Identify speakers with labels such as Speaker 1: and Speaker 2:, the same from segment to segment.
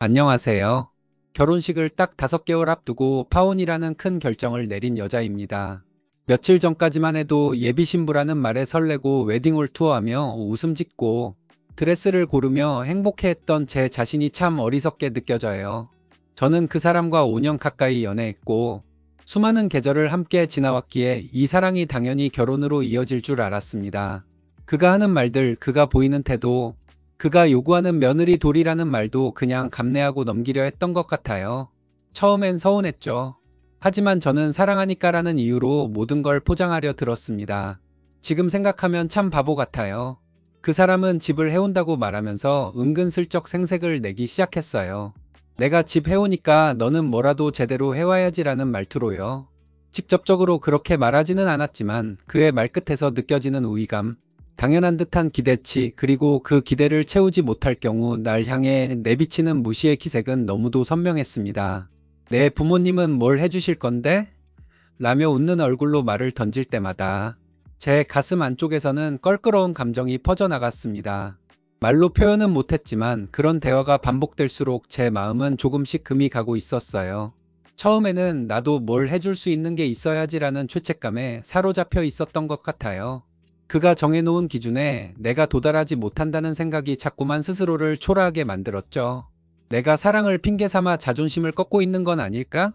Speaker 1: 안녕하세요. 결혼식을 딱 5개월 앞두고 파혼이라는 큰 결정을 내린 여자입니다. 며칠 전까지만 해도 예비 신부라는 말에 설레고 웨딩홀 투어하며 웃음 짓고 드레스를 고르며 행복해했던 제 자신이 참 어리석게 느껴져요. 저는 그 사람과 5년 가까이 연애했고 수많은 계절을 함께 지나왔기에 이 사랑이 당연히 결혼으로 이어질 줄 알았습니다. 그가 하는 말들, 그가 보이는 태도, 그가 요구하는 며느리 돌이라는 말도 그냥 감내하고 넘기려 했던 것 같아요. 처음엔 서운했죠. 하지만 저는 사랑하니까라는 이유로 모든 걸 포장하려 들었습니다. 지금 생각하면 참 바보 같아요. 그 사람은 집을 해온다고 말하면서 은근슬쩍 생색을 내기 시작했어요. 내가 집 해오니까 너는 뭐라도 제대로 해와야지라는 말투로요. 직접적으로 그렇게 말하지는 않았지만 그의 말끝에서 느껴지는 우위감, 당연한 듯한 기대치, 그리고 그 기대를 채우지 못할 경우 날 향해 내비치는 무시의 기색은 너무도 선명했습니다. 내 부모님은 뭘 해주실 건데? 라며 웃는 얼굴로 말을 던질 때마다 제 가슴 안쪽에서는 껄끄러운 감정이 퍼져나갔습니다. 말로 표현은 못했지만 그런 대화가 반복될수록 제 마음은 조금씩 금이 가고 있었어요. 처음에는 나도 뭘 해줄 수 있는 게 있어야지라는 죄책감에 사로잡혀 있었던 것 같아요. 그가 정해놓은 기준에 내가 도달하지 못한다는 생각이 자꾸만 스스로를 초라하게 만들었죠. 내가 사랑을 핑계 삼아 자존심을 꺾고 있는 건 아닐까?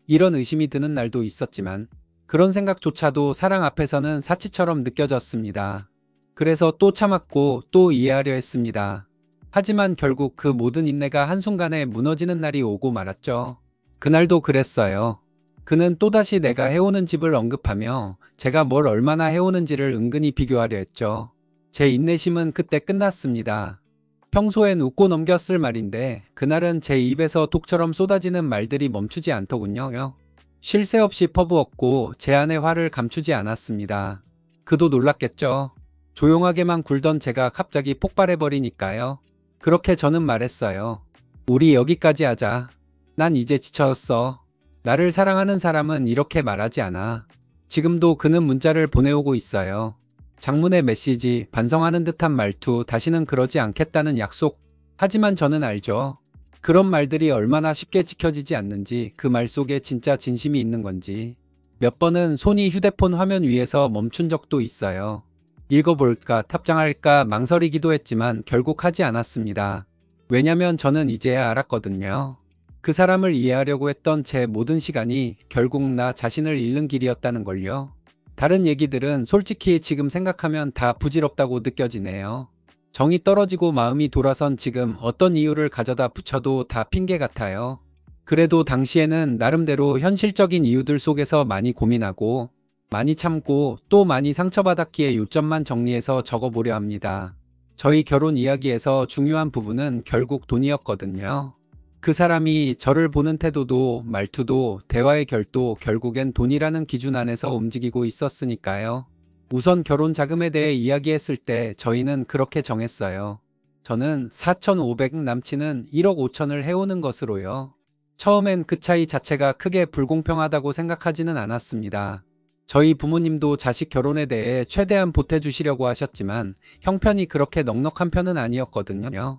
Speaker 1: 이런 의심이 드는 날도 있었지만 그런 생각조차도 사랑 앞에서는 사치처럼 느껴졌습니다. 그래서 또 참았고 또 이해하려 했습니다. 하지만 결국 그 모든 인내가 한순간에 무너지는 날이 오고 말았죠. 그날도 그랬어요. 그는 또다시 내가 해오는 집을 언급하며 제가 뭘 얼마나 해오는지를 은근히 비교하려 했죠. 제 인내심은 그때 끝났습니다. 평소엔 웃고 넘겼을 말인데 그날은 제 입에서 독처럼 쏟아지는 말들이 멈추지 않더군요. 쉴 새 없이 퍼부었고 제 안의 화를 감추지 않았습니다. 그도 놀랐겠죠. 조용하게만 굴던 제가 갑자기 폭발해버리니까요. 그렇게 저는 말했어요. 우리 여기까지 하자. 난 이제 지쳤어. 나를 사랑하는 사람은 이렇게 말하지 않아. 지금도 그는 문자를 보내오고 있어요. 장문의 메시지, 반성하는 듯한 말투, 다시는 그러지 않겠다는 약속. 하지만 저는 알죠. 그런 말들이 얼마나 쉽게 지켜지지 않는지, 그 말 속에 진짜 진심이 있는 건지. 몇 번은 손이 휴대폰 화면 위에서 멈춘 적도 있어요. 읽어볼까, 답장할까 망설이기도 했지만 결국 하지 않았습니다. 왜냐면 저는 이제야 알았거든요. 그 사람을 이해하려고 했던 제 모든 시간이 결국 나 자신을 잃는 길이었다는 걸요. 다른 얘기들은 솔직히 지금 생각하면 다 부질없다고 느껴지네요. 정이 떨어지고 마음이 돌아선 지금 어떤 이유를 가져다 붙여도 다 핑계 같아요. 그래도 당시에는 나름대로 현실적인 이유들 속에서 많이 고민하고 많이 참고 또 많이 상처받았기에 요점만 정리해서 적어보려 합니다. 저희 결혼 이야기에서 중요한 부분은 결국 돈이었거든요. 그 사람이 저를 보는 태도도 말투도 대화의 결도 결국엔 돈이라는 기준 안에서 움직이고 있었으니까요. 우선 결혼 자금에 대해 이야기했을 때 저희는 그렇게 정했어요. 저는 4,500, 남친은 1억 5천을 해오는 것으로요. 처음엔 그 차이 자체가 크게 불공평하다고 생각하지는 않았습니다. 저희 부모님도 자식 결혼에 대해 최대한 보태주시려고 하셨지만 형편이 그렇게 넉넉한 편은 아니었거든요.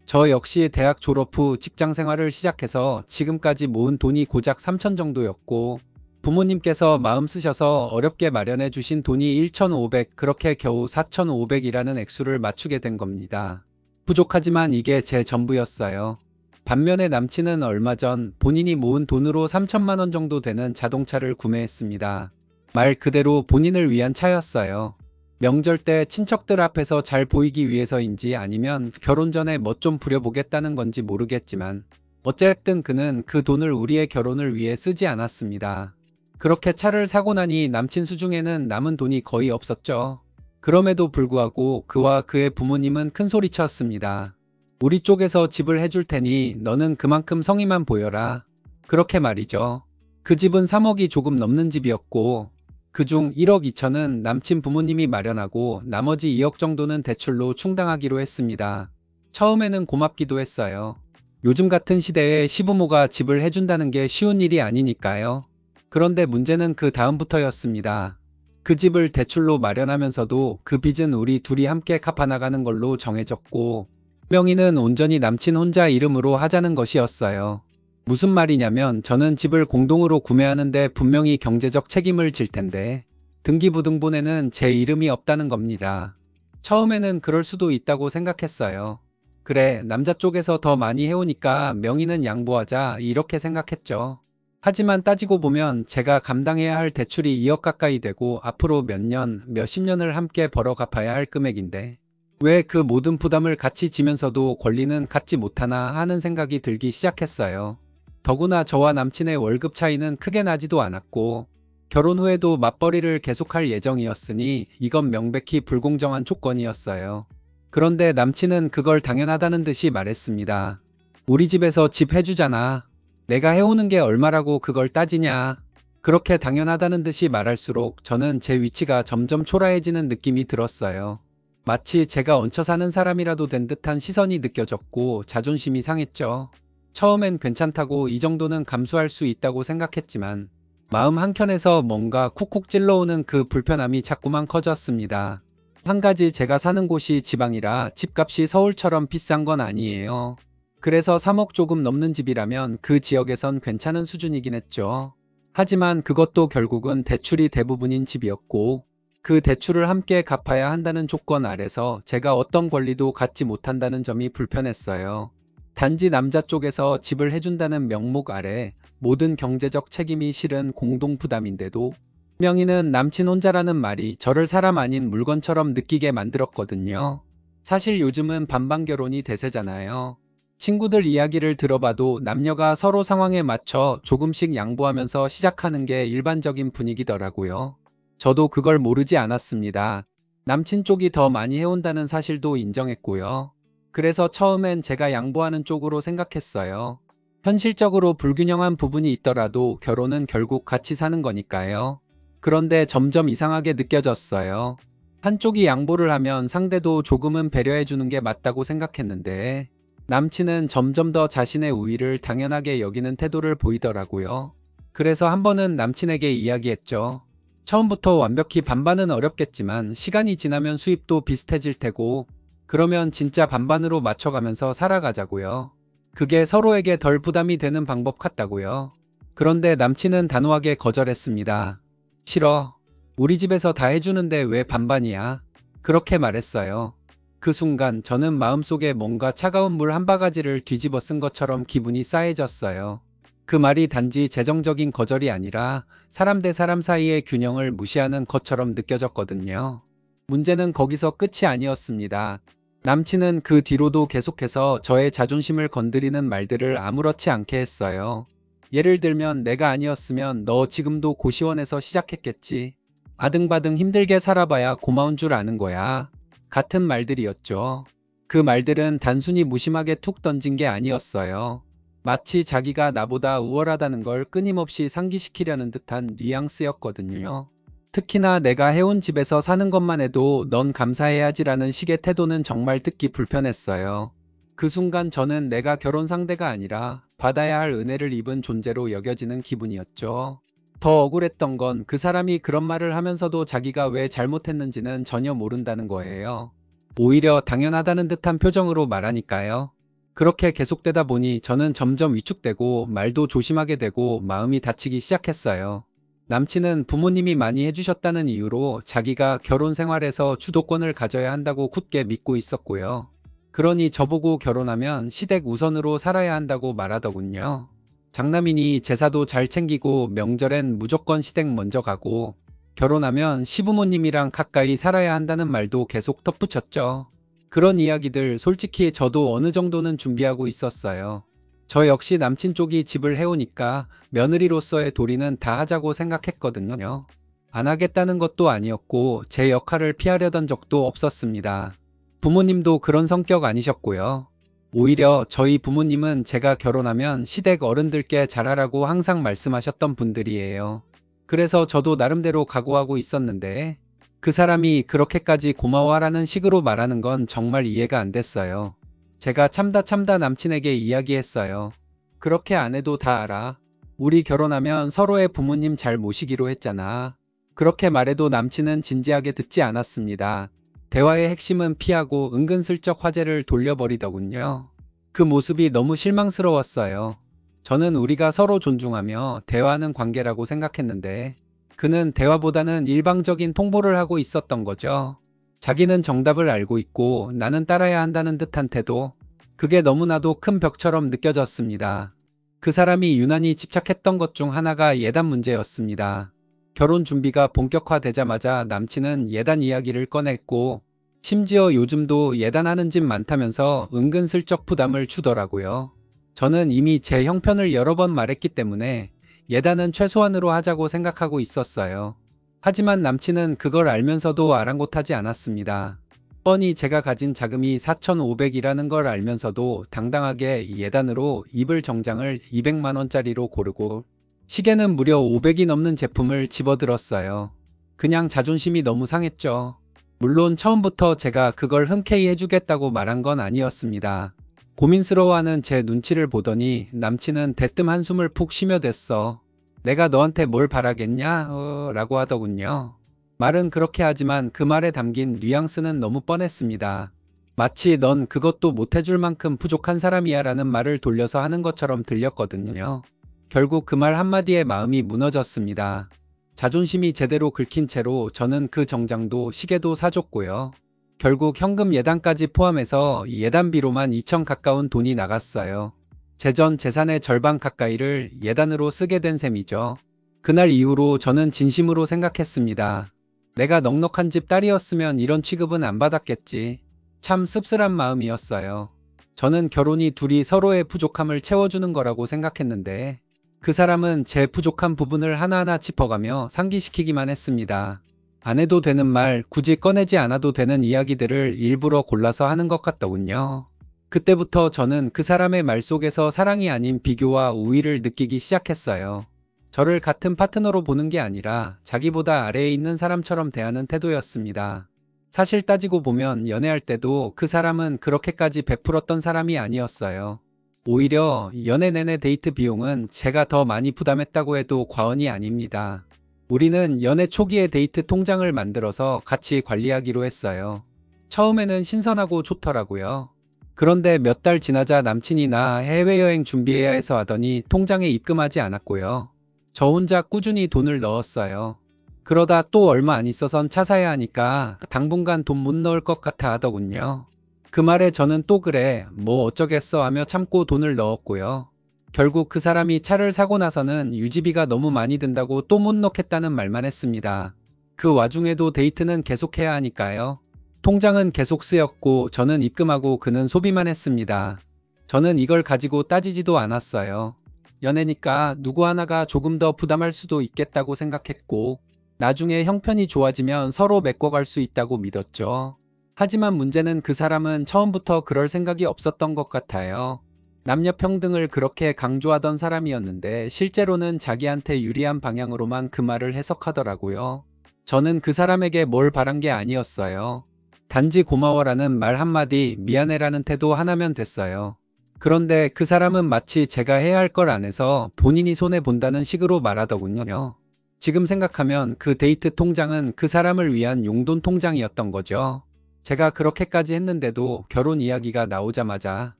Speaker 1: 저 역시 대학 졸업 후 직장 생활을 시작해서 지금까지 모은 돈이 고작 3천 정도였고 부모님께서 마음 쓰셔서 어렵게 마련해 주신 돈이 1,500, 그렇게 겨우 4,500이라는 액수를 맞추게 된 겁니다. 부족하지만 이게 제 전부였어요. 반면에 남친은 얼마 전 본인이 모은 돈으로 3천만 원 정도 되는 자동차를 구매했습니다. 말 그대로 본인을 위한 차였어요. 명절 때 친척들 앞에서 잘 보이기 위해서인지 아니면 결혼 전에 멋 좀 부려보겠다는 건지 모르겠지만 어쨌든 그는 그 돈을 우리의 결혼을 위해 쓰지 않았습니다. 그렇게 차를 사고 나니 남친 수중에는 남은 돈이 거의 없었죠. 그럼에도 불구하고 그와 그의 부모님은 큰 소리쳤습니다. 우리 쪽에서 집을 해줄 테니 너는 그만큼 성의만 보여라. 그렇게 말이죠. 그 집은 3억이 조금 넘는 집이었고 그중 1억 2천은 남친 부모님이 마련하고 나머지 2억 정도는 대출로 충당하기로 했습니다. 처음에는 고맙기도 했어요. 요즘 같은 시대에 시부모가 집을 해준다는 게 쉬운 일이 아니니까요. 그런데 문제는 그 다음부터였습니다. 그 집을 대출로 마련하면서도 그 빚은 우리 둘이 함께 갚아나가는 걸로 정해졌고 명의는 온전히 남친 혼자 이름으로 하자는 것이었어요. 무슨 말이냐면 저는 집을 공동으로 구매하는데 분명히 경제적 책임을 질 텐데 등기부등본에는 제 이름이 없다는 겁니다. 처음에는 그럴 수도 있다고 생각했어요. 그래, 남자 쪽에서 더 많이 해오니까 명의는 양보하자 이렇게 생각했죠. 하지만 따지고 보면 제가 감당해야 할 대출이 2억 가까이 되고 앞으로 몇 년, 몇십 년을 함께 벌어 갚아야 할 금액인데 왜 그 모든 부담을 같이 지면서도 권리는 갖지 못하나 하는 생각이 들기 시작했어요. 더구나 저와 남친의 월급 차이는 크게 나지도 않았고 결혼 후에도 맞벌이를 계속할 예정이었으니 이건 명백히 불공정한 조건이었어요. 그런데 남친은 그걸 당연하다는 듯이 말했습니다. 우리 집에서 집 해주잖아. 내가 해오는 게 얼마라고 그걸 따지냐. 그렇게 당연하다는 듯이 말할수록 저는 제 위치가 점점 초라해지는 느낌이 들었어요. 마치 제가 얹혀 사는 사람이라도 된 듯한 시선이 느껴졌고 자존심이 상했죠. 처음엔 괜찮다고 이 정도는 감수할 수 있다고 생각했지만 마음 한켠에서 뭔가 쿡쿡 찔러오는 그 불편함이 자꾸만 커졌습니다. 한 가지 제가 사는 곳이 지방이라 집값이 서울처럼 비싼 건 아니에요. 그래서 3억 조금 넘는 집이라면 그 지역에선 괜찮은 수준이긴 했죠. 하지만 그것도 결국은 대출이 대부분인 집이었고 그 대출을 함께 갚아야 한다는 조건 아래서 제가 어떤 권리도 갖지 못한다는 점이 불편했어요. 단지 남자 쪽에서 집을 해준다는 명목 아래 모든 경제적 책임이 실은 공동 부담인데도 명의는 남친 혼자라는 말이 저를 사람 아닌 물건처럼 느끼게 만들었거든요. 사실 요즘은 반반 결혼이 대세잖아요. 친구들 이야기를 들어봐도 남녀가 서로 상황에 맞춰 조금씩 양보하면서 시작하는 게 일반적인 분위기더라고요. 저도 그걸 모르지 않았습니다. 남친 쪽이 더 많이 해온다는 사실도 인정했고요. 그래서 처음엔 제가 양보하는 쪽으로 생각했어요. 현실적으로 불균형한 부분이 있더라도 결혼은 결국 같이 사는 거니까요. 그런데 점점 이상하게 느껴졌어요. 한쪽이 양보를 하면 상대도 조금은 배려해주는 게 맞다고 생각했는데 남친은 점점 더 자신의 우위를 당연하게 여기는 태도를 보이더라고요. 그래서 한 번은 남친에게 이야기했죠. 처음부터 완벽히 반반은 어렵겠지만 시간이 지나면 수입도 비슷해질 테고 그러면 진짜 반반으로 맞춰가면서 살아가자고요. 그게 서로에게 덜 부담이 되는 방법 같다고요. 그런데 남친은 단호하게 거절했습니다. 싫어. 우리 집에서 다 해주는데 왜 반반이야? 그렇게 말했어요. 그 순간 저는 마음속에 뭔가 차가운 물 한 바가지를 뒤집어 쓴 것처럼 기분이 싸해졌어요. 그 말이 단지 재정적인 거절이 아니라 사람 대 사람 사이의 균형을 무시하는 것처럼 느껴졌거든요. 문제는 거기서 끝이 아니었습니다. 남친은 그 뒤로도 계속해서 저의 자존심을 건드리는 말들을 아무렇지 않게 했어요. 예를 들면 내가 아니었으면 너 지금도 고시원에서 시작했겠지. 아등바등 힘들게 살아봐야 고마운 줄 아는 거야. 같은 말들이었죠. 그 말들은 단순히 무심하게 툭 던진 게 아니었어요. 마치 자기가 나보다 우월하다는 걸 끊임없이 상기시키려는 듯한 뉘앙스였거든요. 특히나 내가 해온 집에서 사는 것만 해도 넌 감사해야지라는 식의 태도는 정말 듣기 불편했어요. 그 순간 저는 내가 결혼 상대가 아니라 받아야 할 은혜를 입은 존재로 여겨지는 기분이었죠. 더 억울했던 건 그 사람이 그런 말을 하면서도 자기가 왜 잘못했는지는 전혀 모른다는 거예요. 오히려 당연하다는 듯한 표정으로 말하니까요. 그렇게 계속되다 보니 저는 점점 위축되고 말도 조심하게 되고 마음이 다치기 시작했어요. 남친은 부모님이 많이 해주셨다는 이유로 자기가 결혼 생활에서 주도권을 가져야 한다고 굳게 믿고 있었고요. 그러니 저보고 결혼하면 시댁 우선으로 살아야 한다고 말하더군요. 장남이니 제사도 잘 챙기고 명절엔 무조건 시댁 먼저 가고 결혼하면 시부모님이랑 가까이 살아야 한다는 말도 계속 덧붙였죠. 그런 이야기들 솔직히 저도 어느 정도는 준비하고 있었어요. 저 역시 남친 쪽이 집을 해오니까 며느리로서의 도리는 다 하자고 생각했거든요. 안 하겠다는 것도 아니었고 제 역할을 피하려던 적도 없었습니다. 부모님도 그런 성격 아니셨고요. 오히려 저희 부모님은 제가 결혼하면 시댁 어른들께 잘하라고 항상 말씀하셨던 분들이에요. 그래서 저도 나름대로 각오하고 있었는데 그 사람이 그렇게까지 고마워하라는 식으로 말하는 건 정말 이해가 안 됐어요. 제가 참다 남친에게 이야기했어요. 그렇게 안 해도 다 알아. 우리 결혼하면 서로의 부모님 잘 모시기로 했잖아. 그렇게 말해도 남친은 진지하게 듣지 않았습니다. 대화의 핵심은 피하고 은근슬쩍 화제를 돌려버리더군요. 그 모습이 너무 실망스러웠어요. 저는 우리가 서로 존중하며 대화하는 관계라고 생각했는데 그는 대화보다는 일방적인 통보를 하고 있었던 거죠. 자기는 정답을 알고 있고 나는 따라야 한다는 듯한 태도. 그게 너무나도 큰 벽처럼 느껴졌습니다. 그 사람이 유난히 집착했던 것 중 하나가 예단 문제였습니다. 결혼 준비가 본격화되자마자 남친은 예단 이야기를 꺼냈고 심지어 요즘도 예단하는 집 많다면서 은근슬쩍 부담을 주더라고요. 저는 이미 제 형편을 여러 번 말했기 때문에 예단은 최소한으로 하자고 생각하고 있었어요. 하지만 남친은 그걸 알면서도 아랑곳하지 않았습니다. 뻔히 제가 가진 자금이 4,500이라는 걸 알면서도 당당하게 예단으로 입을 정장을 200만 원짜리로 고르고 시계는 무려 500이 넘는 제품을 집어들었어요. 그냥 자존심이 너무 상했죠. 물론 처음부터 제가 그걸 흔쾌히 해주겠다고 말한 건 아니었습니다. 고민스러워하는 제 눈치를 보더니 남친은 대뜸 한숨을 푹 쉬며댔어. 내가 너한테 뭘 바라겠냐? 라고 하더군요. 말은 그렇게 하지만 그 말에 담긴 뉘앙스는 너무 뻔했습니다. 마치 넌 그것도 못해줄 만큼 부족한 사람이야 라는 말을 돌려서 하는 것처럼 들렸거든요. 결국 그 말 한마디에 마음이 무너졌습니다. 자존심이 제대로 긁힌 채로 저는 그 정장도 시계도 사줬고요. 결국 현금 예단까지 포함해서 예단비로만 2천 가까운 돈이 나갔어요. 제 전 재산의 절반 가까이를 예단으로 쓰게 된 셈이죠. 그날 이후로 저는 진심으로 생각했습니다. 내가 넉넉한 집 딸이었으면 이런 취급은 안 받았겠지. 참 씁쓸한 마음이었어요. 저는 결혼이 둘이 서로의 부족함을 채워주는 거라고 생각했는데 그 사람은 제 부족한 부분을 하나하나 짚어가며 상기시키기만 했습니다. 안 해도 되는 말, 굳이 꺼내지 않아도 되는 이야기들을 일부러 골라서 하는 것 같더군요. 그때부터 저는 그 사람의 말 속에서 사랑이 아닌 비교와 우위를 느끼기 시작했어요. 저를 같은 파트너로 보는 게 아니라 자기보다 아래에 있는 사람처럼 대하는 태도였습니다. 사실 따지고 보면 연애할 때도 그 사람은 그렇게까지 베풀었던 사람이 아니었어요. 오히려 연애 내내 데이트 비용은 제가 더 많이 부담했다고 해도 과언이 아닙니다. 우리는 연애 초기에 데이트 통장을 만들어서 같이 관리하기로 했어요. 처음에는 신선하고 좋더라고요. 그런데 몇 달 지나자 남친이 나 해외여행 준비해야 해서 하더니 통장에 입금하지 않았고요. 저 혼자 꾸준히 돈을 넣었어요. 그러다 또 얼마 안 있어선 차 사야 하니까 당분간 돈 못 넣을 것 같아 하더군요. 그 말에 저는 또 그래, 뭐 어쩌겠어 하며 참고 돈을 넣었고요. 결국 그 사람이 차를 사고 나서는 유지비가 너무 많이 든다고 또 못 넣겠다는 말만 했습니다. 그 와중에도 데이트는 계속해야 하니까요. 통장은 계속 쓰였고 저는 입금하고 그는 소비만 했습니다. 저는 이걸 가지고 따지지도 않았어요. 연애니까 누구 하나가 조금 더 부담할 수도 있겠다고 생각했고 나중에 형편이 좋아지면 서로 메꿔갈 수 있다고 믿었죠. 하지만 문제는 그 사람은 처음부터 그럴 생각이 없었던 것 같아요. 남녀 평등을 그렇게 강조하던 사람이었는데 실제로는 자기한테 유리한 방향으로만 그 말을 해석하더라고요. 저는 그 사람에게 뭘 바란 게 아니었어요. 단지 고마워라는 말 한마디, 미안해라는 태도 하나면 됐어요. 그런데 그 사람은 마치 제가 해야 할 걸 안 해서 본인이 손해본다는 식으로 말하더군요. 지금 생각하면 그 데이트 통장은 그 사람을 위한 용돈 통장이었던 거죠. 제가 그렇게까지 했는데도 결혼 이야기가 나오자마자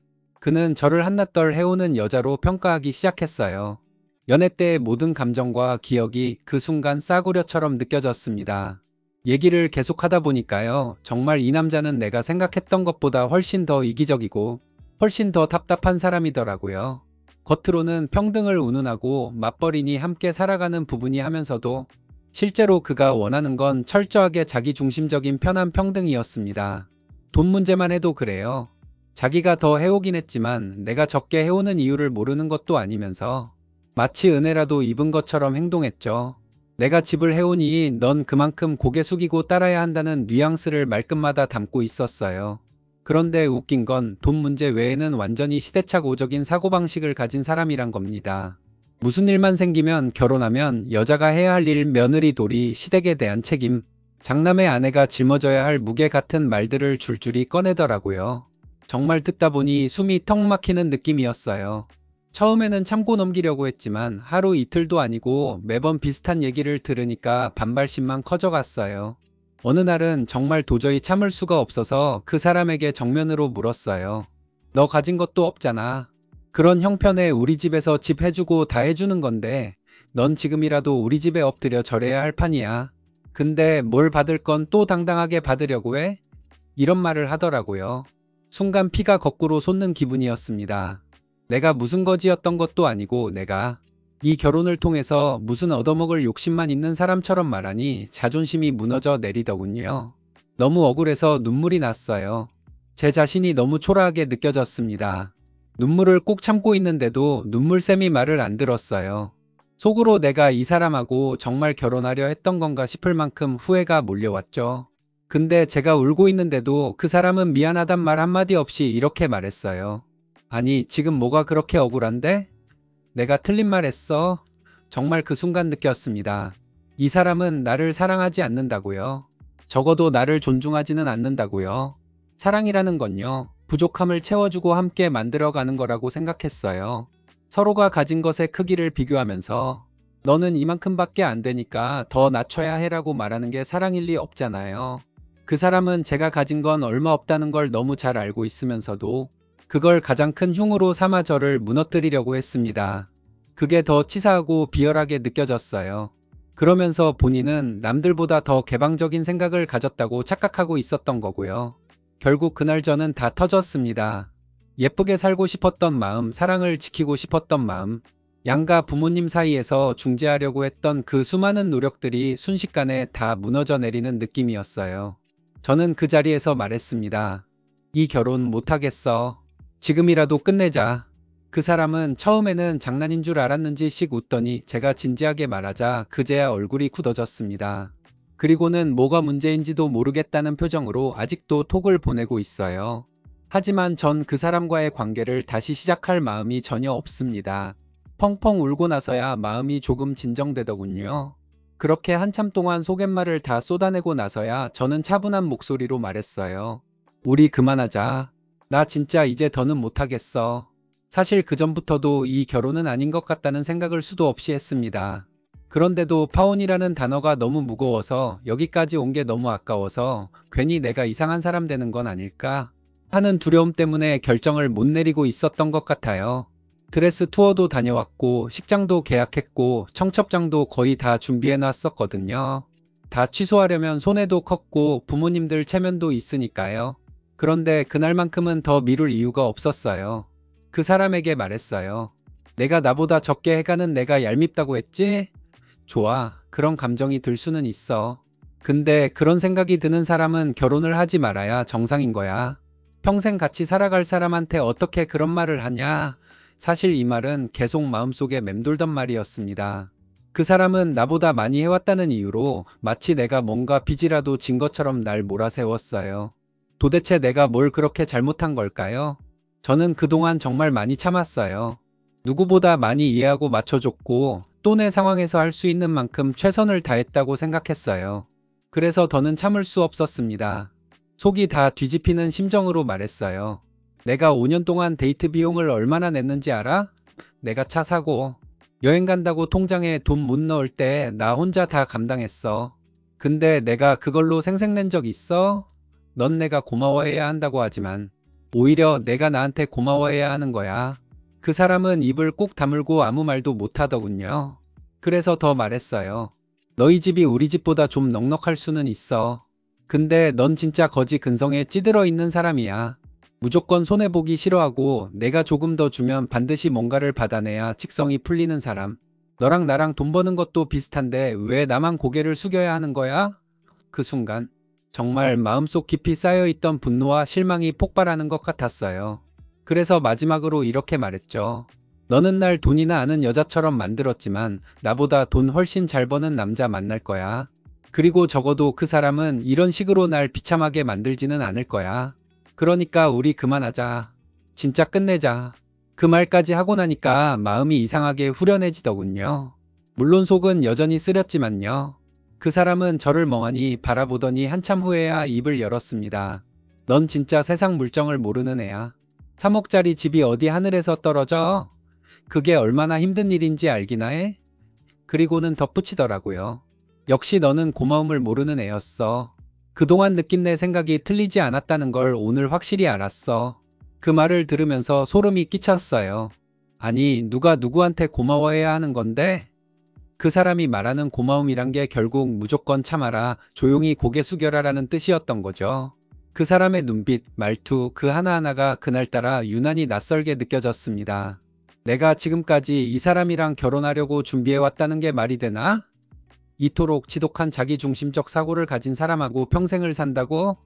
Speaker 1: 그는 저를 한낱덜 해오는 여자로 평가하기 시작했어요. 연애 때의 모든 감정과 기억이 그 순간 싸구려처럼 느껴졌습니다. 얘기를 계속하다 보니까요. 정말 이 남자는 내가 생각했던 것보다 훨씬 더 이기적이고 훨씬 더 답답한 사람이더라고요. 겉으로는 평등을 운운하고 맞벌이니 함께 살아가는 부분이 하면서도 실제로 그가 원하는 건 철저하게 자기중심적인 편한 평등이었습니다. 돈 문제만 해도 그래요. 자기가 더 해오긴 했지만 내가 적게 해오는 이유를 모르는 것도 아니면서 마치 은혜라도 입은 것처럼 행동했죠. 내가 집을 해오니 넌 그만큼 고개 숙이고 따라야 한다는 뉘앙스를 말끝마다 담고 있었어요. 그런데 웃긴 건 돈 문제 외에는 완전히 시대착오적인 사고방식을 가진 사람이란 겁니다. 무슨 일만 생기면 결혼하면 여자가 해야 할 일, 며느리 도리, 시댁에 대한 책임, 장남의 아내가 짊어져야 할 무게 같은 말들을 줄줄이 꺼내더라고요. 정말 듣다 보니 숨이 턱 막히는 느낌이었어요. 처음에는 참고 넘기려고 했지만 하루 이틀도 아니고 매번 비슷한 얘기를 들으니까 반발심만 커져갔어요. 어느 날은 정말 도저히 참을 수가 없어서 그 사람에게 정면으로 물었어요. 너 가진 것도 없잖아. 그런 형편에 우리 집에서 집 해주고 다 해주는 건데 넌 지금이라도 우리 집에 엎드려 절해야 할 판이야. 근데 뭘 받을 건 또 당당하게 받으려고 해? 이런 말을 하더라고요. 순간 피가 거꾸로 솟는 기분이었습니다. 내가 무슨 거지였던 것도 아니고 내가 이 결혼을 통해서 무슨 얻어먹을 욕심만 있는 사람처럼 말하니 자존심이 무너져 내리더군요. 너무 억울해서 눈물이 났어요. 제 자신이 너무 초라하게 느껴졌습니다. 눈물을 꾹 참고 있는데도 눈물샘이 말을 안 들었어요. 속으로 내가 이 사람하고 정말 결혼하려 했던 건가 싶을 만큼 후회가 몰려왔죠. 근데 제가 울고 있는데도 그 사람은 미안하단 말 한마디 없이 이렇게 말했어요. 아니, 지금 뭐가 그렇게 억울한데? 내가 틀린 말 했어. 정말 그 순간 느꼈습니다. 이 사람은 나를 사랑하지 않는다고요. 적어도 나를 존중하지는 않는다고요. 사랑이라는 건요, 부족함을 채워주고 함께 만들어가는 거라고 생각했어요. 서로가 가진 것의 크기를 비교하면서 너는 이만큼밖에 안 되니까 더 낮춰야 해라고 말하는 게 사랑일 리 없잖아요. 그 사람은 제가 가진 건 얼마 없다는 걸 너무 잘 알고 있으면서도 그걸 가장 큰 흉으로 삼아 저를 무너뜨리려고 했습니다. 그게 더 치사하고 비열하게 느껴졌어요. 그러면서 본인은 남들보다 더 개방적인 생각을 가졌다고 착각하고 있었던 거고요. 결국 그날 저는 다 터졌습니다. 예쁘게 살고 싶었던 마음, 사랑을 지키고 싶었던 마음, 양가 부모님 사이에서 중재하려고 했던 그 수많은 노력들이 순식간에 다 무너져 내리는 느낌이었어요. 저는 그 자리에서 말했습니다. 이 결혼 못하겠어. 지금이라도 끝내자. 그 사람은 처음에는 장난인 줄 알았는지 씩 웃더니 제가 진지하게 말하자 그제야 얼굴이 굳어졌습니다. 그리고는 뭐가 문제인지도 모르겠다는 표정으로 아직도 톡을 보내고 있어요. 하지만 전 그 사람과의 관계를 다시 시작할 마음이 전혀 없습니다. 펑펑 울고 나서야 마음이 조금 진정되더군요. 그렇게 한참 동안 속갯말을 다 쏟아내고 나서야 저는 차분한 목소리로 말했어요. 우리 그만하자. 나 진짜 이제 더는 못하겠어. 사실 그전부터도 이 결혼은 아닌 것 같다는 생각을 수도 없이 했습니다. 그런데도 파혼이라는 단어가 너무 무거워서 여기까지 온 게 너무 아까워서 괜히 내가 이상한 사람 되는 건 아닐까 하는 두려움 때문에 결정을 못 내리고 있었던 것 같아요. 드레스 투어도 다녀왔고 식장도 계약했고 청첩장도 거의 다 준비해 놨었거든요. 다 취소하려면 손해도 컸고 부모님들 체면도 있으니까요. 그런데 그날만큼은 더 미룰 이유가 없었어요. 그 사람에게 말했어요. 내가 나보다 적게 해가는 내가 얄밉다고 했지? 좋아. 그런 감정이 들 수는 있어. 근데 그런 생각이 드는 사람은 결혼을 하지 말아야 정상인 거야. 평생 같이 살아갈 사람한테 어떻게 그런 말을 하냐? 사실 이 말은 계속 마음속에 맴돌던 말이었습니다. 그 사람은 나보다 많이 해왔다는 이유로 마치 내가 뭔가 빚이라도 진 것처럼 날 몰아세웠어요. 도대체 내가 뭘 그렇게 잘못한 걸까요? 저는 그동안 정말 많이 참았어요. 누구보다 많이 이해하고 맞춰줬고 또 내 상황에서 할 수 있는 만큼 최선을 다했다고 생각했어요. 그래서 더는 참을 수 없었습니다. 속이 다 뒤집히는 심정으로 말했어요. 내가 5년 동안 데이트 비용을 얼마나 냈는지 알아? 내가 차 사고 여행 간다고 통장에 돈 못 넣을 때 나 혼자 다 감당했어. 근데 내가 그걸로 생색낸 적 있어? 넌 내가 고마워해야 한다고 하지만 오히려 내가 나한테 고마워해야 하는 거야. 그 사람은 입을 꾹 다물고 아무 말도 못 하더군요. 그래서 더 말했어요. 너희 집이 우리 집보다 좀 넉넉할 수는 있어. 근데 넌 진짜 거지 근성에 찌들어 있는 사람이야. 무조건 손해보기 싫어하고 내가 조금 더 주면 반드시 뭔가를 받아내야 직성이 풀리는 사람. 너랑 나랑 돈 버는 것도 비슷한데 왜 나만 고개를 숙여야 하는 거야? 그 순간 정말 마음속 깊이 쌓여있던 분노와 실망이 폭발하는 것 같았어요. 그래서 마지막으로 이렇게 말했죠. 너는 날 돈이나 아는 여자처럼 만들었지만 나보다 돈 훨씬 잘 버는 남자 만날 거야. 그리고 적어도 그 사람은 이런 식으로 날 비참하게 만들지는 않을 거야. 그러니까 우리 그만하자. 진짜 끝내자. 그 말까지 하고 나니까 마음이 이상하게 후련해지더군요. 물론 속은 여전히 쓰렸지만요. 그 사람은 저를 멍하니 바라보더니 한참 후에야 입을 열었습니다. 넌 진짜 세상 물정을 모르는 애야. 3억짜리 집이 어디 하늘에서 떨어져? 그게 얼마나 힘든 일인지 알기나 해? 그리고는 덧붙이더라고요. 역시 너는 고마움을 모르는 애였어. 그동안 느낀 내 생각이 틀리지 않았다는 걸 오늘 확실히 알았어. 그 말을 들으면서 소름이 끼쳤어요. 아니, 누가 누구한테 고마워해야 하는 건데? 그 사람이 말하는 고마움이란 게 결국 무조건 참아라, 조용히 고개 숙여라라는 뜻이었던 거죠. 그 사람의 눈빛, 말투, 그 하나하나가 그날따라 유난히 낯설게 느껴졌습니다. 내가 지금까지 이 사람이랑 결혼하려고 준비해왔다는 게 말이 되나? 이토록 지독한 자기중심적 사고를 가진 사람하고 평생을 산다고?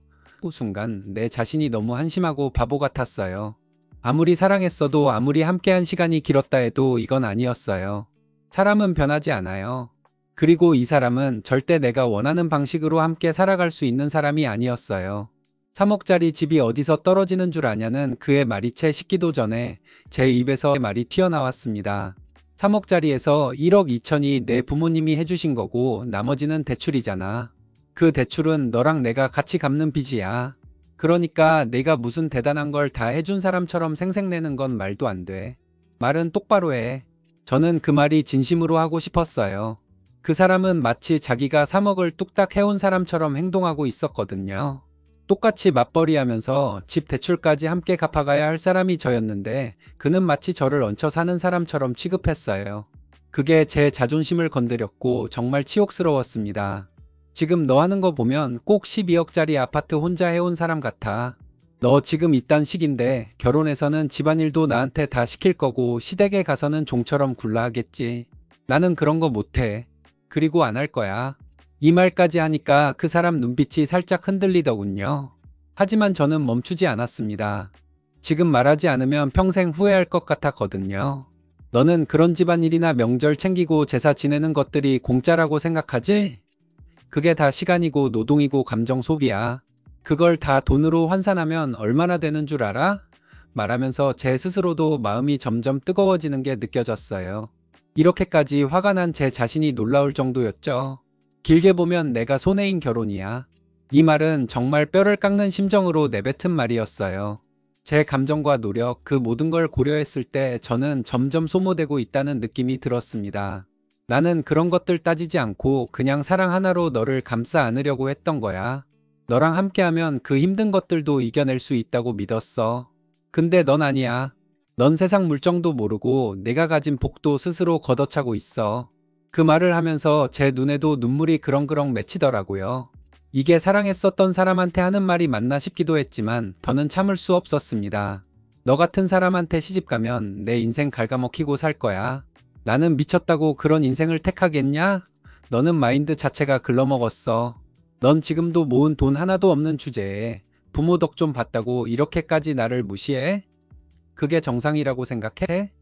Speaker 1: 그 순간 내 자신이 너무 한심하고 바보 같았어요. 아무리 사랑했어도, 아무리 함께한 시간이 길었다 해도 이건 아니었어요. 사람은 변하지 않아요. 그리고 이 사람은 절대 내가 원하는 방식으로 함께 살아갈 수 있는 사람이 아니었어요. 3억짜리 집이 어디서 떨어지는 줄 아냐는 그의 말이 채 식기도 전에 제 입에서 말이 튀어나왔습니다. 3억짜리에서 1억 2천이 내 부모님이 해주신 거고 나머지는 대출이잖아. 그 대출은 너랑 내가 같이 갚는 빚이야. 그러니까 내가 무슨 대단한 걸 다 해준 사람처럼 생색내는 건 말도 안 돼. 말은 똑바로 해. 저는 그 말이 진심으로 하고 싶었어요. 그 사람은 마치 자기가 3억을 뚝딱 해온 사람처럼 행동하고 있었거든요. 똑같이 맞벌이하면서 집 대출까지 함께 갚아가야 할 사람이 저였는데 그는 마치 저를 얹혀 사는 사람처럼 취급했어요. 그게 제 자존심을 건드렸고 정말 치욕스러웠습니다. 지금 너 하는 거 보면 꼭 12억짜리 아파트 혼자 해온 사람 같아. 너 지금 이딴 식인데 결혼해서는 집안일도 나한테 다 시킬 거고 시댁에 가서는 종처럼 굴라 하겠지. 나는 그런 거 못해. 그리고 안 할 거야. 이 말까지 하니까 그 사람 눈빛이 살짝 흔들리더군요. 하지만 저는 멈추지 않았습니다. 지금 말하지 않으면 평생 후회할 것 같았거든요. 너는 그런 집안일이나 명절 챙기고 제사 지내는 것들이 공짜라고 생각하지? 그게 다 시간이고 노동이고 감정 소비야. 그걸 다 돈으로 환산하면 얼마나 되는 줄 알아? 말하면서 제 스스로도 마음이 점점 뜨거워지는 게 느껴졌어요. 이렇게까지 화가 난 제 자신이 놀라울 정도였죠. 길게 보면 내가 손해인 결혼이야. 이 말은 정말 뼈를 깎는 심정으로 내뱉은 말이었어요. 제 감정과 노력, 그 모든 걸 고려했을 때 저는 점점 소모되고 있다는 느낌이 들었습니다. 나는 그런 것들 따지지 않고 그냥 사랑 하나로 너를 감싸 안으려고 했던 거야. 너랑 함께하면 그 힘든 것들도 이겨낼 수 있다고 믿었어. 근데 넌 아니야. 넌 세상 물정도 모르고 내가 가진 복도 스스로 걷어차고 있어. 그 말을 하면서 제 눈에도 눈물이 그렁그렁 맺히더라고요. 이게 사랑했었던 사람한테 하는 말이 맞나 싶기도 했지만 더는 참을 수 없었습니다. 너 같은 사람한테 시집가면 내 인생 갉아먹히고 살 거야. 나는 미쳤다고 그런 인생을 택하겠냐? 너는 마인드 자체가 글러먹었어. 넌 지금도 모은 돈 하나도 없는 주제에 부모 덕 좀 봤다고 이렇게까지 나를 무시해? 그게 정상이라고 생각해?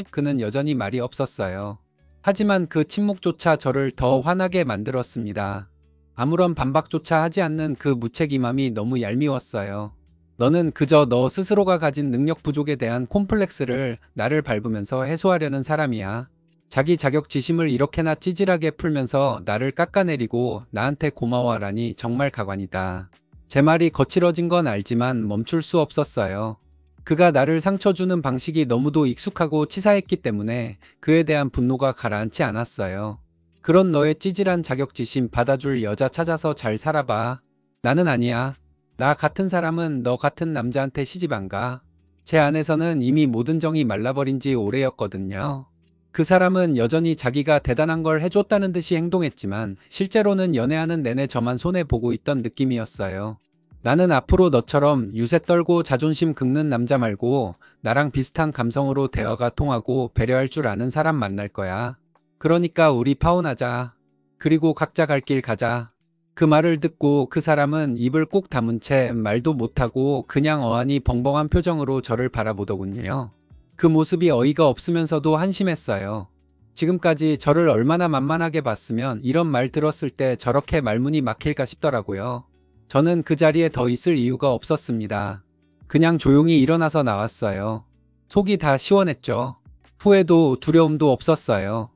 Speaker 1: 그는 여전히 말이 없었어요. 하지만 그 침묵조차 저를 더 화나게 만들었습니다. 아무런 반박조차 하지 않는 그 무책임함이 너무 얄미웠어요. 너는 그저 너 스스로가 가진 능력 부족에 대한 콤플렉스를 나를 밟으면서 해소하려는 사람이야. 자기 자격지심을 이렇게나 찌질하게 풀면서 나를 깎아내리고 나한테 고마워하라니 정말 가관이다. 제 말이 거칠어진 건 알지만 멈출 수 없었어요. 그가 나를 상처 주는 방식이 너무도 익숙하고 치사했기 때문에 그에 대한 분노가 가라앉지 않았어요. 그런 너의 찌질한 자격지심 받아줄 여자 찾아서 잘 살아봐. 나는 아니야. 나 같은 사람은 너 같은 남자한테 시집 안 가. 제 안에서는 이미 모든 정이 말라버린 지 오래였거든요. 그 사람은 여전히 자기가 대단한 걸 해줬다는 듯이 행동했지만 실제로는 연애하는 내내 저만 손해보고 있던 느낌이었어요. 나는 앞으로 너처럼 유세 떨고 자존심 긁는 남자 말고 나랑 비슷한 감성으로 대화가 통하고 배려할 줄 아는 사람 만날 거야. 그러니까 우리 파혼하자. 그리고 각자 갈 길 가자. 그 말을 듣고 그 사람은 입을 꾹 다문 채 말도 못하고 그냥 어안이 벙벙한 표정으로 저를 바라보더군요. 그 모습이 어이가 없으면서도 한심했어요. 지금까지 저를 얼마나 만만하게 봤으면 이런 말 들었을 때 저렇게 말문이 막힐까 싶더라고요. 저는 그 자리에 더 있을 이유가 없었습니다. 그냥 조용히 일어나서 나왔어요. 속이 다 시원했죠. 후회도 두려움도 없었어요.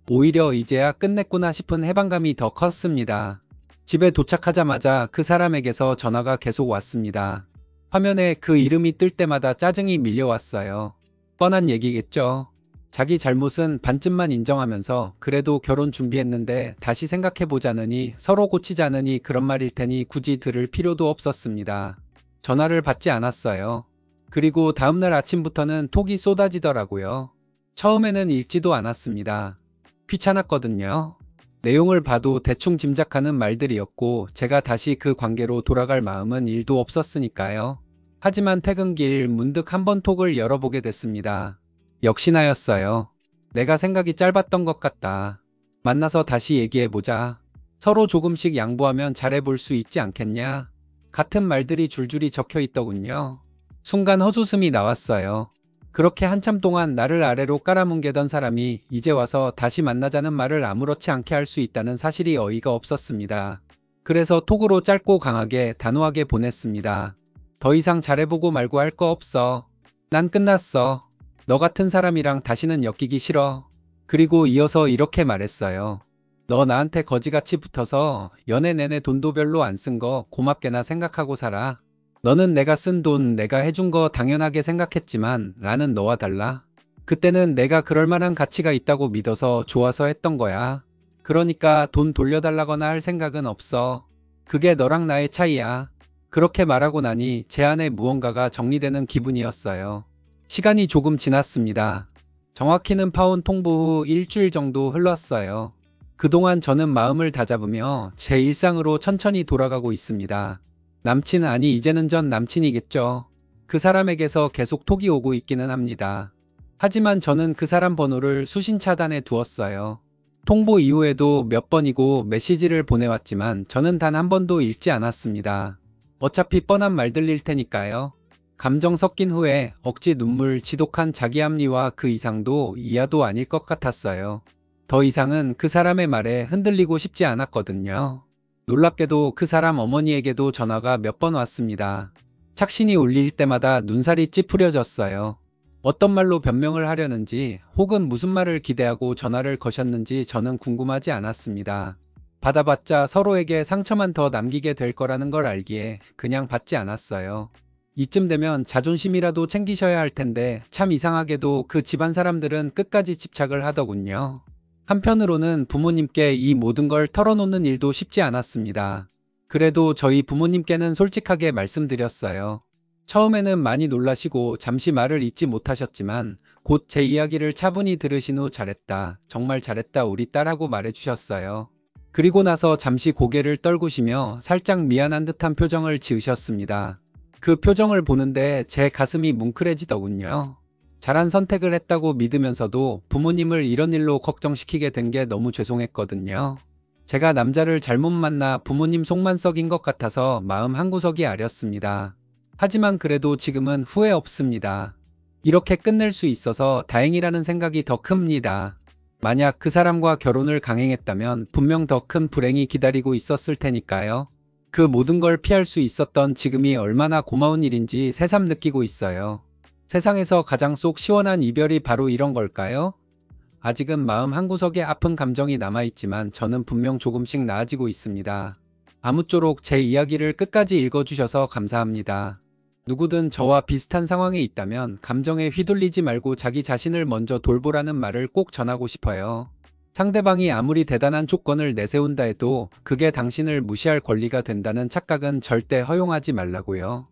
Speaker 1: 오히려 이제야 끝냈구나 싶은 해방감이 더 컸습니다. 집에 도착하자마자 그 사람에게서 전화가 계속 왔습니다. 화면에 그 이름이 뜰 때마다 짜증이 밀려왔어요. 뻔한 얘기겠죠. 자기 잘못은 반쯤만 인정하면서 그래도 결혼 준비했는데 다시 생각해보자느니 서로 고치자느니 그런 말일 테니 굳이 들을 필요도 없었습니다. 전화를 받지 않았어요. 그리고 다음날 아침부터는 톡이 쏟아지더라고요. 처음에는 읽지도 않았습니다. 귀찮았거든요. 내용을 봐도 대충 짐작하는 말들이었고 제가 다시 그 관계로 돌아갈 마음은 1도 없었으니까요. 하지만 퇴근길 문득 한번 톡을 열어보게 됐습니다. 역시나였어요. 내가 생각이 짧았던 것 같다. 만나서 다시 얘기해보자. 서로 조금씩 양보하면 잘해볼 수 있지 않겠냐? 같은 말들이 줄줄이 적혀 있더군요. 순간 헛웃음이 나왔어요. 그렇게 한참 동안 나를 아래로 깔아뭉개던 사람이 이제 와서 다시 만나자는 말을 아무렇지 않게 할 수 있다는 사실이 어이가 없었습니다. 그래서 톡으로 짧고 강하게 단호하게 보냈습니다. 더 이상 잘해보고 말고 할 거 없어. 난 끝났어. 너 같은 사람이랑 다시는 엮이기 싫어. 그리고 이어서 이렇게 말했어요. 너 나한테 거지같이 붙어서 연애 내내 돈도 별로 안 쓴 거 고맙게나 생각하고 살아. 너는 내가 쓴 돈, 내가 해준 거 당연하게 생각했지만 나는 너와 달라. 그때는 내가 그럴 만한 가치가 있다고 믿어서 좋아서 했던 거야. 그러니까 돈 돌려달라거나 할 생각은 없어. 그게 너랑 나의 차이야. 그렇게 말하고 나니 제 안에 무언가가 정리되는 기분이었어요. 시간이 조금 지났습니다. 정확히는 파혼 통보 후 일주일 정도 흘렀어요. 그동안 저는 마음을 다잡으며 제 일상으로 천천히 돌아가고 있습니다. 남친 아니 이제는 전 남친이겠죠. 그 사람에게서 계속 톡이 오고 있기는 합니다. 하지만 저는 그 사람 번호를 수신 차단해 두었어요. 통보 이후에도 몇 번이고 메시지를 보내왔지만 저는 단 한 번도 읽지 않았습니다. 어차피 뻔한 말들일 테니까요. 감정 섞인 후에 억지 눈물, 지독한 자기 합리화 그 이상도 이하도 아닐 것 같았어요. 더 이상은 그 사람의 말에 흔들리고 싶지 않았거든요. 놀랍게도 그 사람 어머니에게도 전화가 몇 번 왔습니다. 착신이 울릴 때마다 눈살이 찌푸려졌어요. 어떤 말로 변명을 하려는지 혹은 무슨 말을 기대하고 전화를 거셨는지 저는 궁금하지 않았습니다. 받아봤자 서로에게 상처만 더 남기게 될 거라는 걸 알기에 그냥 받지 않았어요. 이쯤 되면 자존심이라도 챙기셔야 할 텐데 참 이상하게도 그 집안 사람들은 끝까지 집착을 하더군요. 한편으로는 부모님께 이 모든 걸 털어놓는 일도 쉽지 않았습니다. 그래도 저희 부모님께는 솔직하게 말씀드렸어요. 처음에는 많이 놀라시고 잠시 말을 잇지 못하셨지만 곧 제 이야기를 차분히 들으신 후 잘했다, 정말 잘했다 우리 딸하고 말해주셨어요. 그리고 나서 잠시 고개를 떨구시며 살짝 미안한 듯한 표정을 지으셨습니다. 그 표정을 보는데 제 가슴이 뭉클해지더군요. 잘한 선택을 했다고 믿으면서도 부모님을 이런 일로 걱정시키게 된 게 너무 죄송했거든요. 제가 남자를 잘못 만나 부모님 속만 썩인 것 같아서 마음 한구석이 아렸습니다. 하지만 그래도 지금은 후회 없습니다. 이렇게 끝낼 수 있어서 다행이라는 생각이 더 큽니다. 만약 그 사람과 결혼을 강행했다면 분명 더 큰 불행이 기다리고 있었을 테니까요. 그 모든 걸 피할 수 있었던 지금이 얼마나 고마운 일인지 새삼 느끼고 있어요. 세상에서 가장 속 시원한 이별이 바로 이런 걸까요? 아직은 마음 한구석에 아픈 감정이 남아있지만 저는 분명 조금씩 나아지고 있습니다. 아무쪼록 제 이야기를 끝까지 읽어주셔서 감사합니다. 누구든 저와 비슷한 상황에 있다면 감정에 휘둘리지 말고 자기 자신을 먼저 돌보라는 말을 꼭 전하고 싶어요. 상대방이 아무리 대단한 조건을 내세운다 해도 그게 당신을 무시할 권리가 된다는 착각은 절대 허용하지 말라고요.